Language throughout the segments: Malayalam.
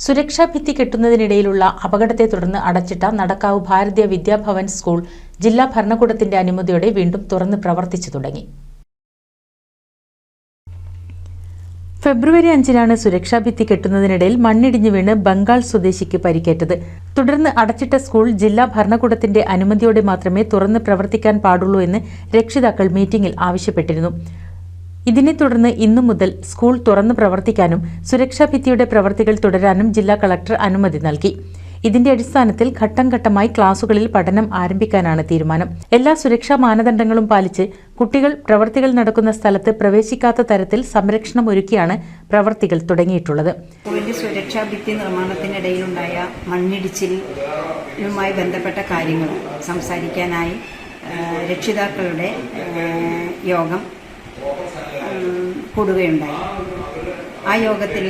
സുരക്ഷാ ഭിത്തി കെട്ടുന്നതിനിടയിലുള്ള അപകടത്തെ തുടർന്ന് അടച്ചിട്ട നടക്കാവ് ഭാരതീയ വിദ്യാഭവൻ സ്കൂൾ ജില്ലാ ഭരണകൂടത്തിന്റെ അനുമതിയോടെ വീണ്ടും തുറന്ന് പ്രവർത്തിച്ചു തുടങ്ങി. ഫെബ്രുവരി 5-നാണ് സുരക്ഷാ ഭിത്തി കെട്ടുന്നതിനിടയിൽ മണ്ണിടിഞ്ഞു വീണ് ബംഗാൾ സ്വദേശിക്ക് പരിക്കേറ്റത്. തുടർന്ന് അടച്ചിട്ട സ്കൂൾ ജില്ലാ ഭരണകൂടത്തിന്റെ അനുമതിയോടെ മാത്രമേ തുറന്ന് പ്രവർത്തിക്കാൻ പാടുള്ളൂ എന്ന് രക്ഷിതാക്കൾ മീറ്റിംഗിൽ ആവശ്യപ്പെട്ടിരുന്നു. ഇതിനെ തുടർന്ന് ഇന്നു മുതൽ സ്കൂൾ തുറന്ന് പ്രവർത്തിക്കാനും സുരക്ഷാ ഭിത്തിയുടെ പ്രവർത്തികൾ തുടരാനും ജില്ലാ കളക്ടർ അനുമതി നൽകി. ഇതിന്റെ അടിസ്ഥാനത്തിൽ ഘട്ടം ഘട്ടമായി ക്ലാസുകളിൽ പഠനം ആരംഭിക്കാനാണ് തീരുമാനം. എല്ലാ സുരക്ഷാ മാനദണ്ഡങ്ങളും പാലിച്ച് കുട്ടികൾ പ്രവർത്തികൾ നടക്കുന്ന സ്ഥലത്ത് പ്രവേശിക്കാത്ത തരത്തിൽ സംരക്ഷണം ഒരുക്കിയാണ് പ്രവർത്തികൾ തുടങ്ങിയിട്ടുള്ളത്. സ്കൂളിന്റെ സുരക്ഷാ ഭിത്തി നിർമ്മാണത്തിനിടയിലുണ്ടായ മണ്ണിടിച്ചിലുമായി ബന്ധപ്പെട്ട കാര്യങ്ങൾ സംസാരിക്കാനായി രക്ഷിതാക്കളുടെ യോഗം കൂടുകയുണ്ടായി. ആ യോഗത്തിൽ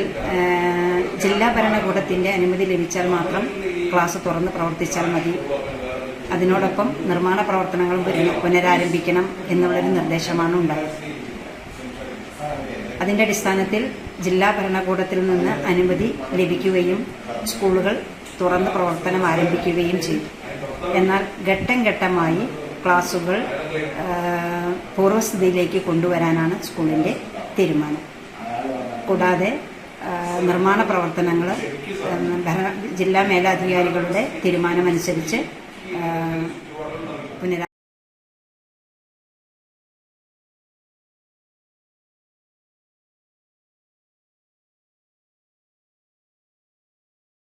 ജില്ലാ ഭരണകൂടത്തിന്റെ അനുമതി ലഭിച്ചാൽ മാത്രം ക്ലാസ് തുറന്ന് പ്രവർത്തിച്ചാൽ മതി, അതിനോടൊപ്പം നിർമ്മാണ പ്രവർത്തനങ്ങളും പുനരാരംഭിക്കണം എന്നുള്ളൊരു നിർദ്ദേശമാണ് ഉണ്ടായത്. അതിന്റെ അടിസ്ഥാനത്തിൽ ജില്ലാ ഭരണകൂടത്തിൽ നിന്ന് അനുമതി ലഭിക്കുകയും സ്കൂളുകൾ തുറന്ന് പ്രവർത്തനം ആരംഭിക്കുകയും ചെയ്തു. എന്നാൽ ഘട്ടം ഘട്ടമായി ക്ലാസുകൾ പൂർവ്വസ്ഥിതിയിലേക്ക് കൊണ്ടുവരാനാണ് സ്കൂളിന്റെ തീരുമാനം. കൂടാതെ നിർമ്മാണ പ്രവർത്തനങ്ങൾ ജില്ലാ മേലധികാരികളുടെ തീരുമാനമനുസരിച്ച്